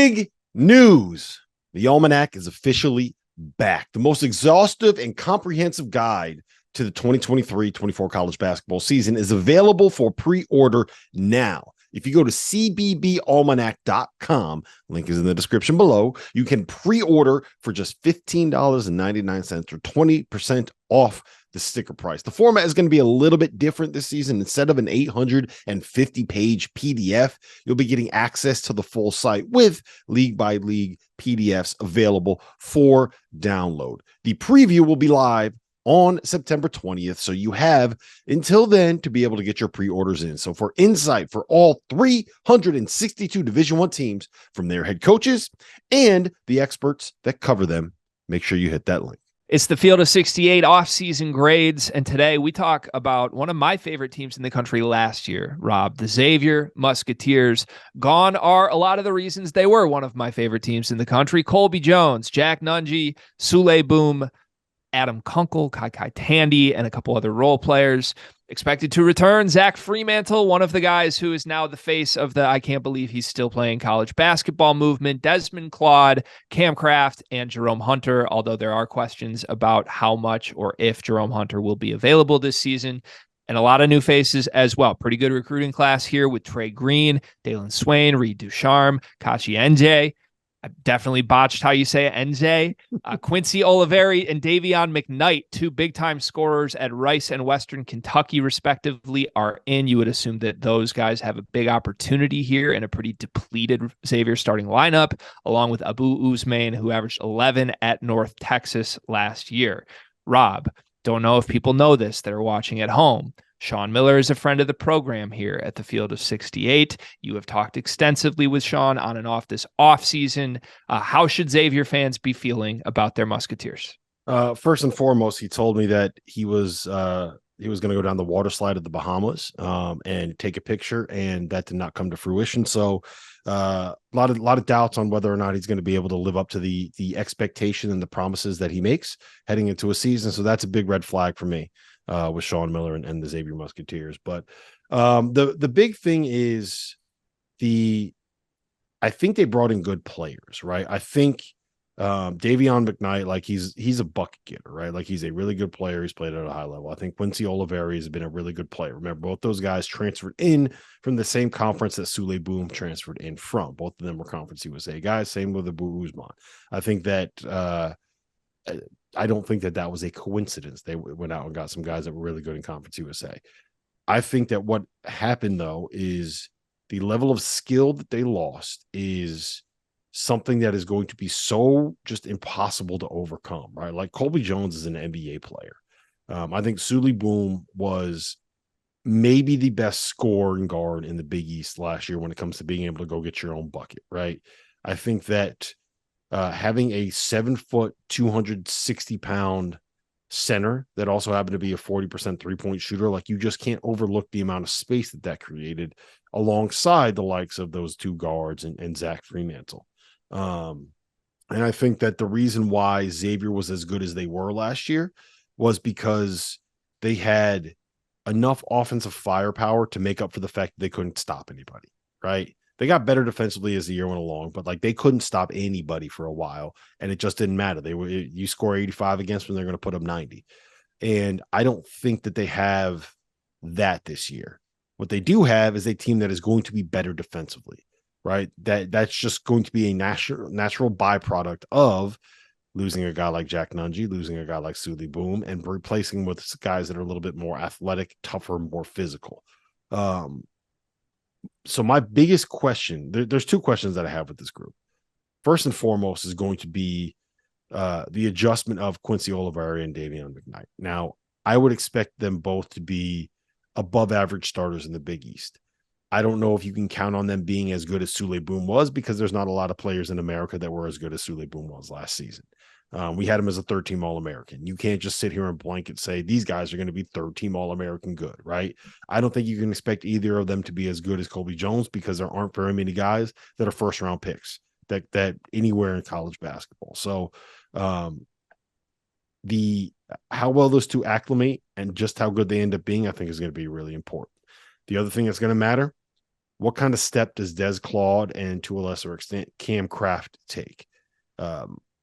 Big news. The Almanac is officially back. The most exhaustive and comprehensive guide to the 2023-24 college basketball season is available for pre-order now. If you go to cbbalmanac.com, link is in the description below, you can pre-order for just $15.99 or 20% off the sticker price. The format is going to be a little bit different this season. Instead of an 850-page PDF, you'll be getting access to the full site with league-by-league PDFs available for download. The preview will be live on September 20th, so you have until then to be able to get your pre-orders in. So for insight for all 362 Division I teams, from their head coaches and the experts that cover them, make sure you hit that link. It's the Field of 68 Offseason Grades, and today we talk about one of my favorite teams in the country last year, Rob, the Xavier Musketeers. Gone are a lot of the reasons they were one of my favorite teams in the country. Colby Jones, Jack Nunge, Sule Boom, Adam Kunkel, Kai Tandy, and a couple other role players. Expected to return, Zach Freemantle, one of the guys who is now the face of the I can't believe he's still playing college basketball movement, Desmond Claude, Cam Kraft, and Jerome Hunter, although there are questions about how much or if Jerome Hunter will be available this season. And a lot of new faces as well. Pretty good recruiting class here with Trey Green, Dalen Swain, Reed Ducharme, Kachi NJ. I definitely botched how you say it, NJ. Quincy Oliveri and Davion McKnight, two big-time scorers at Rice and Western Kentucky, respectively, are in. You would assume that those guys have a big opportunity here in a pretty depleted Xavier starting lineup, along with Abu Usman, who averaged 11 at North Texas last year. Rob, don't know if people know this that are watching at home. Sean Miller is a friend of the program here at the Field of 68. You have talked extensively with Sean on and off this offseason. How should Xavier fans be feeling about their Musketeers? First and foremost, he told me that he was going to go down the water slide of the Bahamas and take a picture, and that did not come to fruition. So a lot of doubts on whether or not he's going to be able to live up to the expectation and the promises that he makes heading into a season. So that's a big red flag for me. With Sean Miller and the Xavier Musketeers. But the big thing is I think they brought in good players, right? I think Davion McKnight, like he's a bucket getter, right? Like he's a really good player. He's played at a high level. I think Quincy Oliveri has been a really good player. Remember, both those guys transferred in from the same conference that Sule Boom transferred in from. Both of them were Conference USA guys. Same with Abu Usman. I think that I don't think that was a coincidence. They went out and got some guys that were really good in Conference USA. I think that what happened, though, is the level of skill that they lost is something that is going to be so just impossible to overcome, right? Like Colby Jones is an NBA player. I think Sule Boom was maybe the best scoring guard in the Big East last year when it comes to being able to go get your own bucket, right? I think that having a 7-foot, 260-pound center that also happened to be a 40% three-point shooter, like you just can't overlook the amount of space that created alongside the likes of those two guards and Zach Freemantle. And I think that the reason why Xavier was as good as they were last year was because they had enough offensive firepower to make up for the fact that they couldn't stop anybody, right? They got better defensively as the year went along, but like they couldn't stop anybody for a while, and it just didn't matter. You score 85 against them, they're going to put up 90. And I don't think that they have that this year. What they do have is a team that is going to be better defensively, right? That's just going to be a natural byproduct of losing a guy like Jack Nunge, losing a guy like Sule Boom, and replacing with guys that are a little bit more athletic, tougher, more physical. So my biggest question, there's two questions that I have with this group. First and foremost is going to be the adjustment of Quincy Oliveri and Davion McKnight. Now, I would expect them both to be above average starters in the Big East. I don't know if you can count on them being as good as Sule Boom was, because there's not a lot of players in America that were as good as Sule Boom was last season. We had him as a third-team All-American. You can't just sit here and blanket say these guys are going to be third-team All-American good, right? I don't think you can expect either of them to be as good as Colby Jones, because there aren't very many guys that are first-round picks that anywhere in college basketball. So how well those two acclimate and just how good they end up being, I think is going to be really important. The other thing that's going to matter, what kind of step does Des Claude and to a lesser extent Cam Kraft take?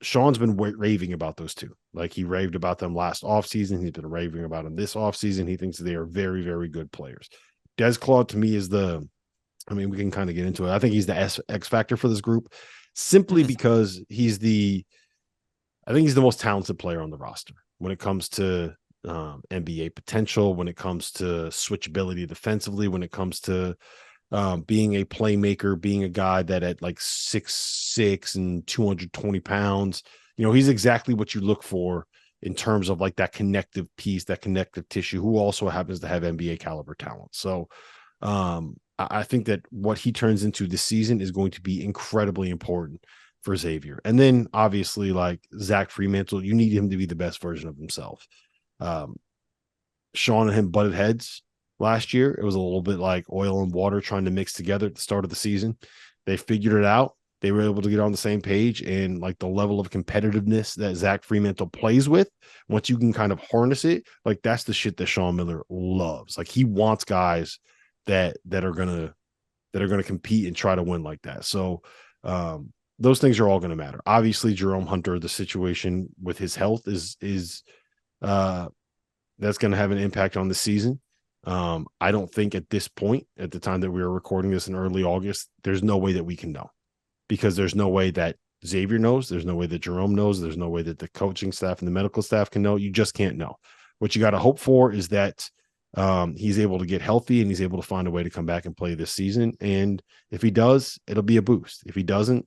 Sean's been raving about those two. Like he raved about them last offseason. He's been raving about them this offseason. He thinks they are very, very good players. Des Claude to me is we can kind of get into it. I think he's the X factor for this group simply because I think he's the most talented player on the roster when it comes to NBA potential, when it comes to switchability defensively, when it comes to being a playmaker, being a guy that at like 6'6" and 220 pounds, he's exactly what you look for in terms of like that connective piece, that connective tissue, who also happens to have NBA caliber talent. So I think that what he turns into this season is going to be incredibly important for Xavier. And then obviously like Zach Freemantle, you need him to be the best version of himself. Sean and him butted heads last year. It was a little bit like oil and water trying to mix together at the start of the season. They figured it out. They were able to get on the same page, and like the level of competitiveness that Zach Freemantle plays with, once you can kind of harness it, like that's the shit that Sean Miller loves. Like he wants guys that are gonna compete and try to win like that. So those things are all going to matter. Obviously, Jerome Hunter, the situation with his health is that's going to have an impact on the season. I don't think at this point, at the time that we were recording this in early August, there's no way that we can know, because there's no way that Xavier knows. There's no way that Jerome knows. There's no way that the coaching staff and the medical staff can know. You just can't know. What you got to hope for is that he's able to get healthy and he's able to find a way to come back and play this season. And if he does, it'll be a boost. If he doesn't,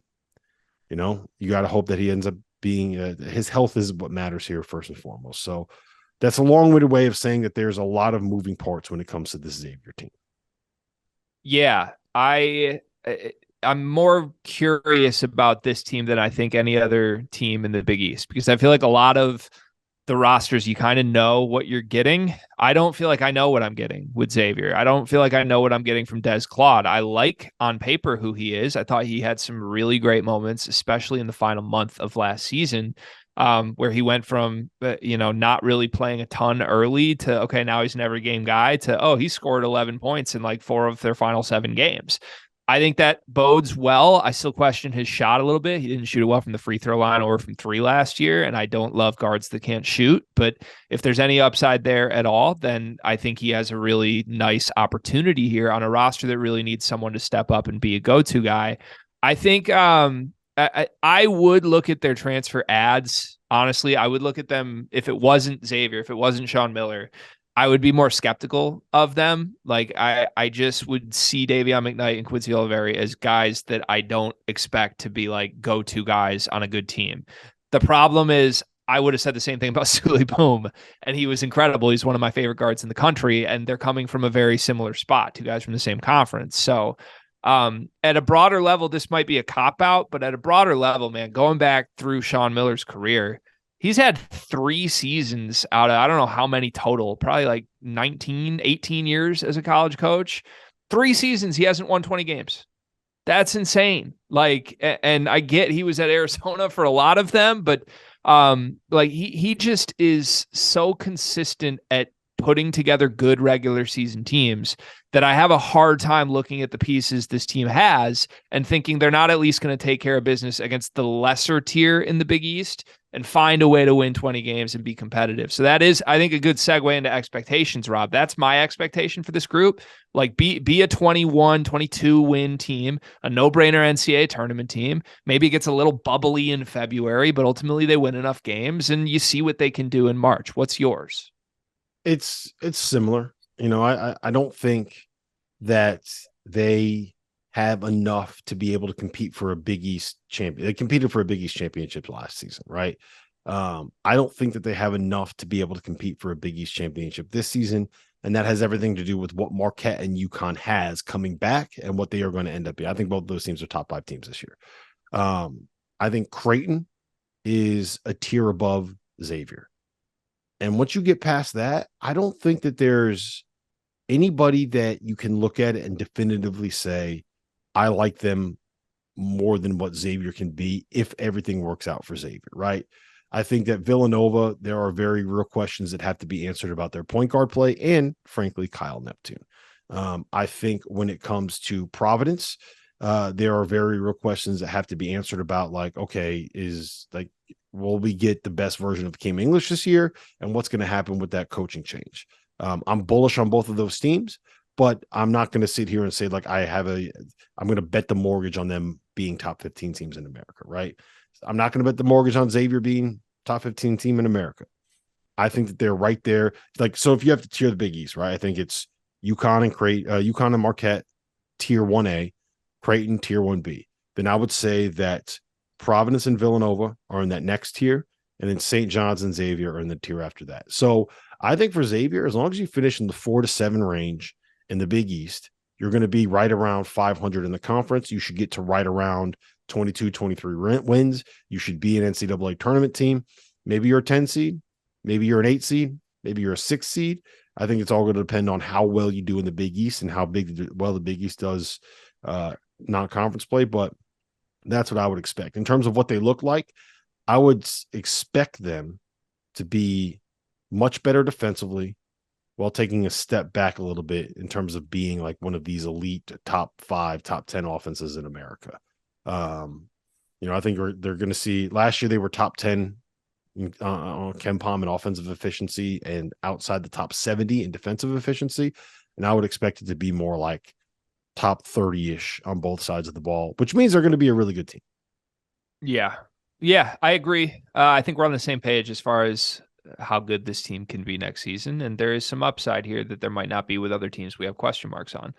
you got to hope that he ends up being his health is what matters here first and foremost. So that's a long-winded way of saying that there's a lot of moving parts when it comes to this Xavier team. Yeah, I'm more curious about this team than I think any other team in the Big East, because I feel like a lot of the rosters, you kind of know what you're getting. I don't feel like I know what I'm getting with Xavier. I don't feel like I know what I'm getting from Des Claude. I like on paper who he is. I thought he had some really great moments, especially in the final month of last season, where he went from, not really playing a ton early to, okay, now he's an every game guy to, oh, he scored 11 points in like 4 of their final 7 games. I think that bodes well. I still question his shot a little bit. He didn't shoot it well from the free throw line or from 3 last year, and I don't love guards that can't shoot. But if there's any upside there at all, then I think he has a really nice opportunity here on a roster that really needs someone to step up and be a go-to guy. I think I would look at their transfer ads. Honestly, I would look at them if it wasn't Xavier, if it wasn't Sean Miller. I would be more skeptical of them. Like I just would see Davion McKnight and Quincy Oliveri as guys that I don't expect to be like go-to guys on a good team. The problem is I would have said the same thing about Suli Boom, and he was incredible. He's one of my favorite guards in the country, and they're coming from a very similar spot, 2 guys from the same conference. So at a broader level, this might be a cop-out, but at a broader level, man, going back through Sean Miller's career, he's had 3 seasons out of, I don't know how many total, probably like 19, 18 years as a college coach. 3 seasons, he hasn't won 20 games. That's insane. Like, and I get he was at Arizona for a lot of them, but like he just is so consistent at putting together good regular season teams that I have a hard time looking at the pieces this team has and thinking they're not at least going to take care of business against the lesser tier in the Big East and find a way to win 20 games and be competitive. So that is, I think, a good segue into expectations, Rob. That's my expectation for this group. Like be a 21, 22 win team, a no-brainer NCAA tournament team. Maybe it gets a little bubbly in February, but ultimately they win enough games and you see what they can do in March. What's yours? It's similar. I don't think that they have enough to be able to compete for a Big East champion. They competed for a Big East championship last season, right? I don't think that they have enough to be able to compete for a Big East championship this season. And that has everything to do with what Marquette and UConn has coming back and what they are going to end up being. I think both of those teams are top 5 teams this year. I think Creighton is a tier above Xavier. And once you get past that, I don't think that there's anybody that you can look at it and definitively say, I like them more than what Xavier can be if everything works out for Xavier, right? I think that Villanova, there are very real questions that have to be answered about their point guard play and, frankly, Kyle Neptune. I think when it comes to Providence, there are very real questions that have to be answered about, like, okay, will we get the best version of Cam English this year? And what's going to happen with that coaching change? I'm bullish on both of those teams, but I'm not going to sit here and say, like, I'm going to bet the mortgage on them being top 15 teams in America, right? I'm not going to bet the mortgage on Xavier being top 15 team in America. I think that they're right there. Like, so if you have to tier the Big East, right? I think it's UConn and Marquette, tier 1A, Creighton, tier 1B. Then I would say that Providence and Villanova are in that next tier, and then St. John's and Xavier are in the tier after that. So I think for Xavier, as long as you finish in the 4 to 7 range in the Big East, you're going to be right around 500 in the conference. You should get to right around 22, 23 wins. You should be an NCAA tournament team. Maybe you're a 10 seed. Maybe you're an 8 seed. Maybe you're a 6 seed. I think it's all going to depend on how well you do in the Big East and how well the Big East does non-conference play. But that's what I would expect. In terms of what they look like, I would expect them to be much better defensively while taking a step back a little bit in terms of being like one of these elite top 5, top 10 offenses in America. I think they're going to see, last year they were top 10 on KenPom in offensive efficiency and outside the top 70 in defensive efficiency. And I would expect it to be more like top 30-ish on both sides of the ball, which means they're going to be a really good team. Yeah. Yeah, I agree. I think we're on the same page as far as how good this team can be next season. And there is some upside here that there might not be with other teams we have question marks on.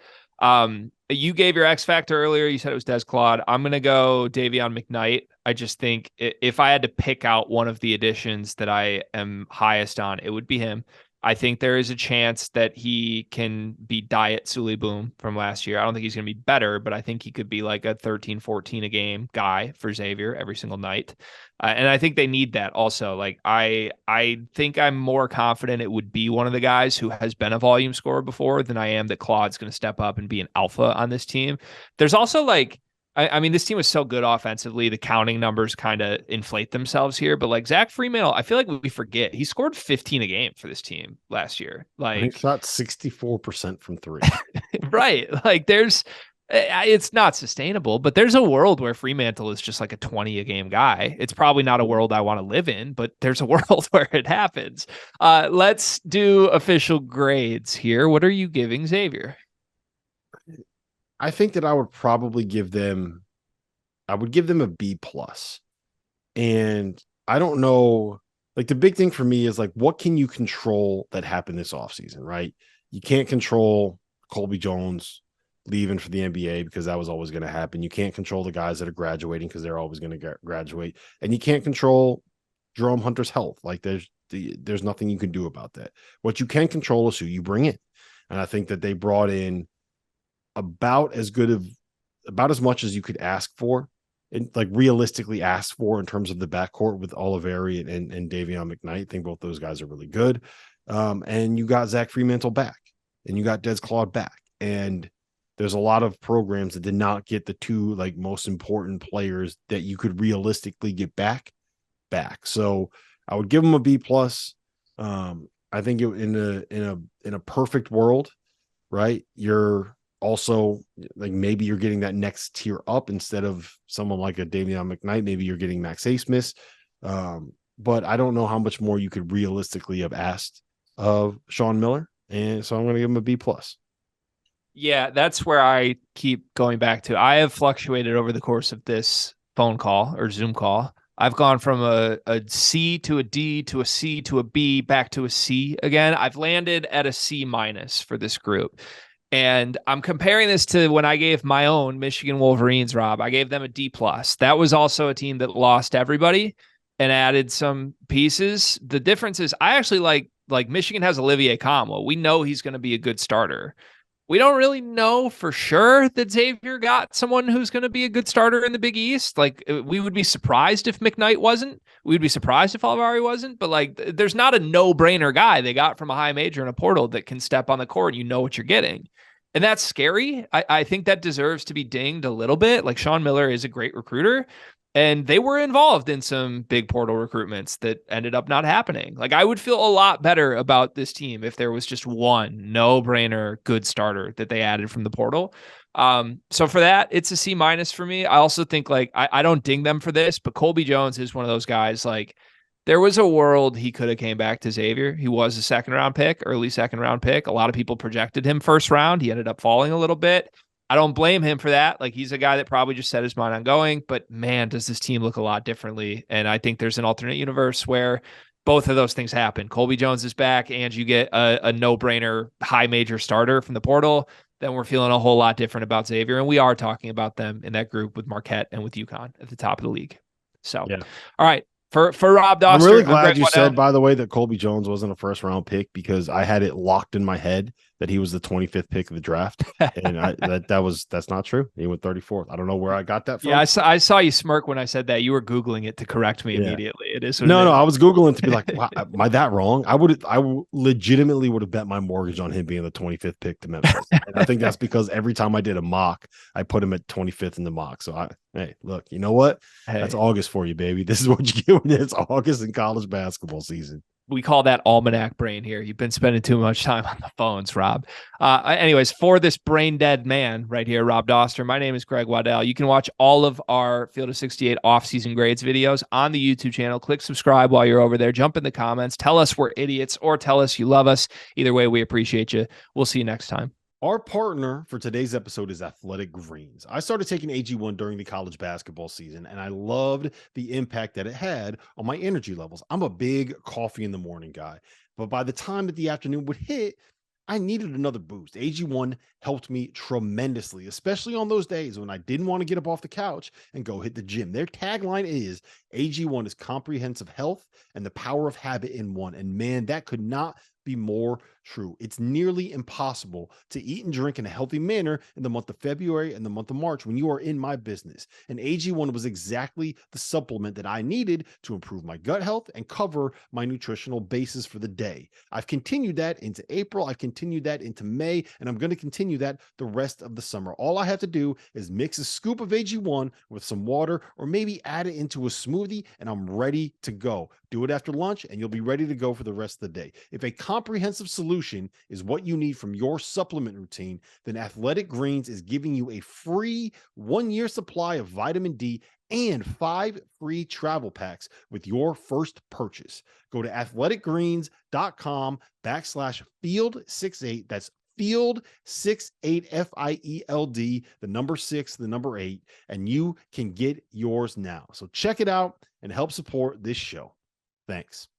You gave your X factor earlier. You said it was Des Claude. I'm going to go Davion McKnight. I just think if I had to pick out one of the additions that I am highest on, it would be him. I think there is a chance that he can be Diet Sully Boom from last year. I don't think he's going to be better, but I think he could be like a 13, 14 a game guy for Xavier every single night. And I think they need that also. Like, I think I'm more confident it would be one of the guys who has been a volume scorer before than I am that Claude's going to step up and be an alpha on this team. There's also like, I mean, this team was so good offensively. The counting numbers kind of inflate themselves here, but like Zach Freemantle, I feel like we forget he scored 15 a game for this team last year. Like, he shot 64% from 3. Right. Like it's not sustainable, but there's a world where Freemantle is just like a 20 a game guy. It's probably not a world I want to live in, but there's a world where it happens. Let's do official grades here. What are you giving Xavier? I think that I would give them a B+. And I don't know, like, the big thing for me is like, what can you control that happened this offseason, right? You can't control Colby Jones leaving for the NBA because that was always going to happen. You can't control the guys that are graduating because they're always going to graduate. And you can't control Jerome Hunter's health. Like, there's nothing you can do about that. What you can control is who you bring in. And I think that they brought in about as much as you could ask for, and like realistically ask for, in terms of the backcourt with Oliveri and Davion McKnight. I think both those guys are really good. And you got Zach Freemantle back, and you got Des Claude back. And there's a lot of programs that did not get the two like most important players that you could realistically get back. So I would give them a B+. I think in a perfect world, right? You're also like, maybe you're getting that next tier up instead of someone like a Davion McKnight. Maybe you're getting Max Abmas. But I don't know how much more you could realistically have asked of Sean Miller. And so I'm going to give him a B+. Yeah, that's where I keep going back to. I have fluctuated over the course of this phone call or Zoom call. I've gone from a C to a D to a C to a B back to a C again. I've landed at a C- for this group. And I'm comparing this to when I gave my own Michigan Wolverines, Rob. I gave them a D+. That was also a team that lost everybody and added some pieces. The difference is I actually like Michigan has Olivier Kamwa. We know he's going to be a good starter. We don't really know for sure that Xavier got someone who's going to be a good starter in the Big East. Like, we would be surprised if McKnight wasn't. We'd be surprised if Oliveri wasn't. But like, there's not a no-brainer guy they got from a high major in a portal that can step on the court and you know what you're getting. And that's scary. I think that deserves to be dinged a little bit. Like Sean Miller is a great recruiter, and they were involved in some big portal recruitments that ended up not happening. Like I would feel a lot better about this team if there was just one no-brainer good starter that they added from the portal. So for that, it's a C- for me. I also think like I don't ding them for this, but Colby Jones is one of those guys like there was a world he could have came back to Xavier. He was a early second round pick. A lot of people projected him first round. He ended up falling a little bit. I don't blame him for that. Like he's a guy that probably just set his mind on going, but man, does this team look a lot differently. And I think there's an alternate universe where both of those things happen. Colby Jones is back and you get a no-brainer high major starter from the portal. Then we're feeling a whole lot different about Xavier. And we are talking about them in that group with Marquette and with UConn at the top of the league. So, yeah. All right. For Rob Doster, I'm really glad you said, by the way, that Colby Jones wasn't a first round pick because I had it locked in my head that he was the 25th pick of the draft, and that's not true. He went 34th. I don't know where I got that from. Yeah, I saw you smirk when I said that. You were Googling it to correct me immediately. It is no. I was Googling to be like, wow, am I that wrong? I legitimately would have bet my mortgage on him being the 25th pick to Memphis, and I think that's because every time I did a mock, I put him at 25th in the mock. So hey, look, you know what? Hey. That's August for you, baby. This is what you get when it's August in college basketball season. We call that almanac brain here. You've been spending too much time on the phones, Rob. Anyways, for this brain dead man right here, Rob Doster, my name is Greg Waddell. You can watch all of our Field of 68 off-season grades videos on the YouTube channel. Click subscribe while you're over there. Jump in the comments. Tell us we're idiots or tell us you love us. Either way, we appreciate you. We'll see you next time. Our partner for today's episode is Athletic Greens. I started taking AG1 during the college basketball season, and I loved the impact that it had on my energy levels. I'm a big coffee in the morning guy, but by the time that the afternoon would hit, I needed another boost. AG1 helped me tremendously, especially on those days when I didn't want to get up off the couch and go hit the gym. Their tagline is AG1 is comprehensive health and the power of habit in one. And man, that could not be more true. It's nearly impossible to eat and drink in a healthy manner in the month of February and the month of March when you are in my business. And AG1 was exactly the supplement that I needed to improve my gut health and cover my nutritional basis for the day. I've continued that into April. I've continued that into May, and I'm going to continue that the rest of the summer. All I have to do is mix a scoop of AG1 with some water or maybe add it into a smoothie, and I'm ready to go. Do it after lunch, and you'll be ready to go for the rest of the day. If a comprehensive solution is what you need from your supplement routine, then Athletic Greens is giving you a free 1-year supply of vitamin D and 5 free travel packs with your first purchase. Go to athleticgreens.com/field68. That's field68, FIELD, the number 6, the number 8, and you can get yours now. So check it out and help support this show. Thanks.